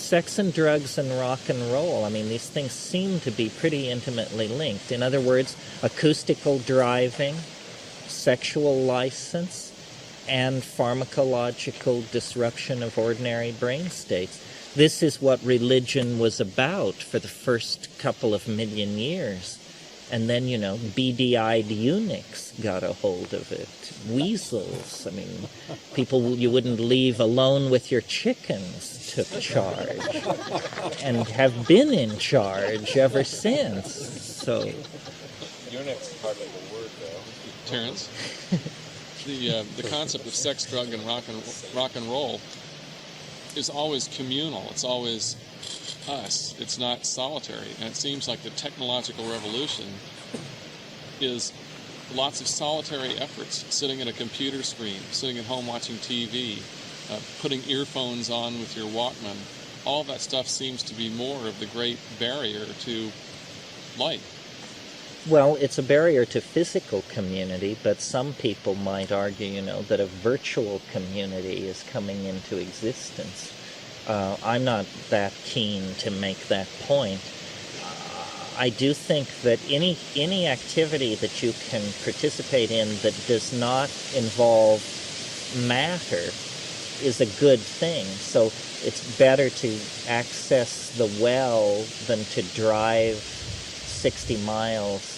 sex and drugs and rock and roll, I mean, these things seem to be pretty intimately linked. In other words, acoustical driving, sexual license, and pharmacological disruption of ordinary brain states. This is what religion was about for the first couple of million years. And then, beady-eyed eunuchs got a hold of it. Weasels, I mean, people you wouldn't leave alone with your chickens took charge and have been in charge ever since. So, eunuch's hardly a word, though. Terence, the concept of sex, drug, and rock and roll is always communal. It's always us. It's not solitary. And it seems like the technological revolution is lots of solitary efforts, sitting at a computer screen, sitting at home watching TV, putting earphones on with your Walkman. All that stuff seems to be more of the great barrier to light. Well, it's a barrier to physical community, but some people might argue, that a virtual community is coming into existence. I'm not that keen to make that point. I do think that any activity that you can participate in that does not involve matter is a good thing. So it's better to access the well than to drive 60 miles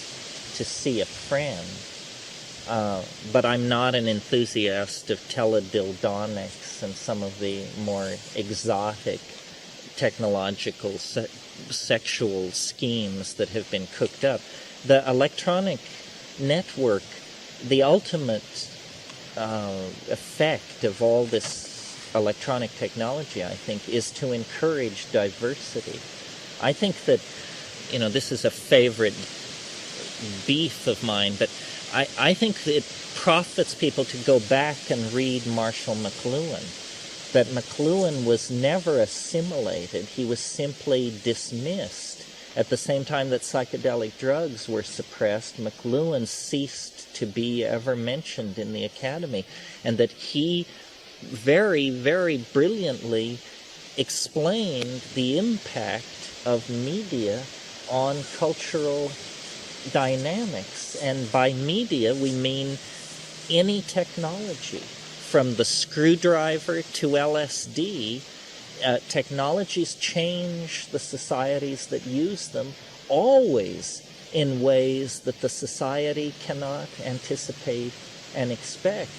to see a friend. But I'm not an enthusiast of teledildonics and some of the more exotic technological sexual schemes that have been cooked up. The electronic network, the ultimate effect of all this electronic technology, I think, is to encourage diversity. I think that, this is a favorite beef of mine, but I think it profits people to go back and read Marshall McLuhan. That McLuhan was never assimilated. He was simply dismissed. At the same time that psychedelic drugs were suppressed, McLuhan ceased to be ever mentioned in the academy, and that he very, very brilliantly explained the impact of media on cultural dynamics. And by media, we mean any technology. From the screwdriver to LSD, technologies change the societies that use them, always in ways that the society cannot anticipate and expect.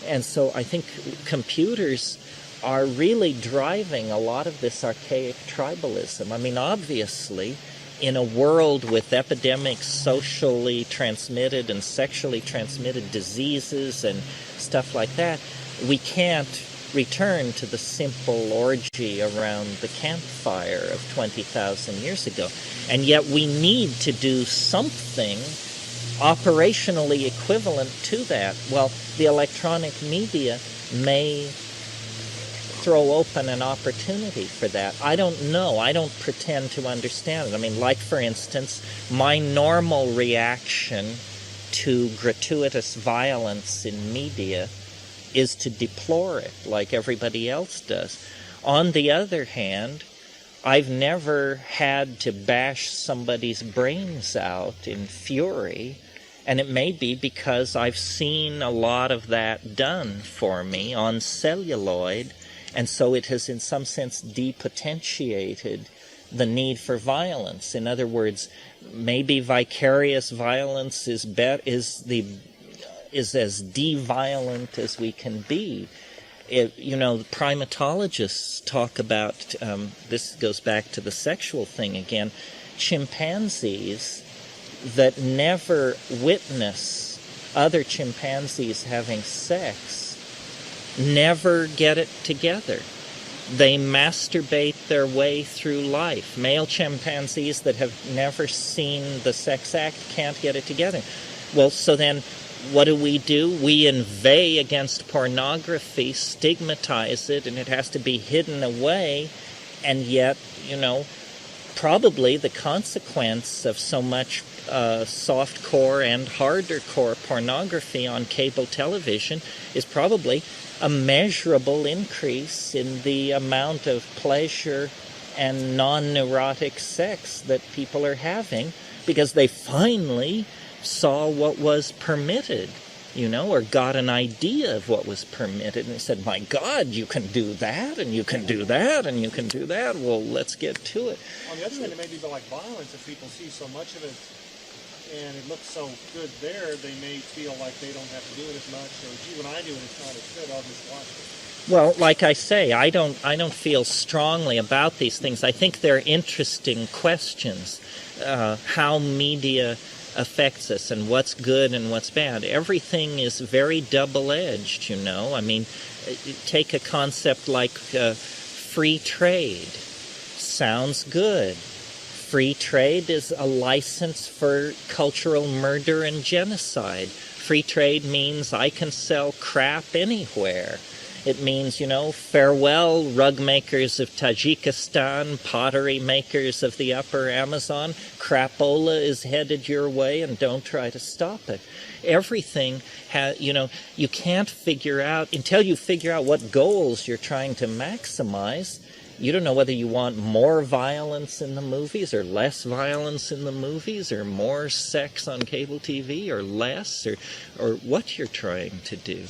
And so I think computers are really driving a lot of this archaic tribalism. I mean, obviously, in a world with epidemics, socially transmitted and sexually transmitted diseases and stuff like that, we can't return to the simple orgy around the campfire of 20,000 years ago. And yet we need to do something operationally equivalent to that. Well, the electronic media may throw open an opportunity for that. I don't know. I don't pretend to understand it. I mean, like, for instance, my normal reaction to gratuitous violence in media is to deplore it like everybody else does. On the other hand, I've never had to bash somebody's brains out in fury, and it may be because I've seen a lot of that done for me on celluloid, and so it has in some sense depotentiated the need for violence. In other words, maybe vicarious violence is as de-violent as we can be. Primatologists talk about, this goes back to the sexual thing again, chimpanzees that never witness other chimpanzees having sex never get it together. They masturbate their way through life. Male chimpanzees that have never seen the sex act can't get it together. Well, so then what do? We inveigh against pornography, stigmatize it, and it has to be hidden away. And yet, probably the consequence of so much soft-core and harder-core pornography on cable television is probably a measurable increase in the amount of pleasure and non-neurotic sex that people are having because they finally saw what was permitted, or got an idea of what was permitted, and they said, my God, you can do that, and you can do that, and you can do that. Well, let's get to it. On the other hand, it may be like violence. If people see so much of it and it looks so good there, they may feel like they don't have to do it as much, or gee, when I do it, it's not as good, I'll just watch it. Well, like I say, I don't feel strongly about these things. I think they're interesting questions. How media affects us and what's good and what's bad. Everything is very double-edged, I mean, take a concept like free trade. Sounds good. Free trade is a license for cultural murder and genocide. Free trade means I can sell crap anywhere. It means, farewell rug makers of Tajikistan, pottery makers of the upper Amazon. Crapola is headed your way and don't try to stop it. Everything you can't figure out, until you figure out what goals you're trying to maximize, you don't know whether you want more violence in the movies or less violence in the movies or more sex on cable TV or less or what you're trying to do.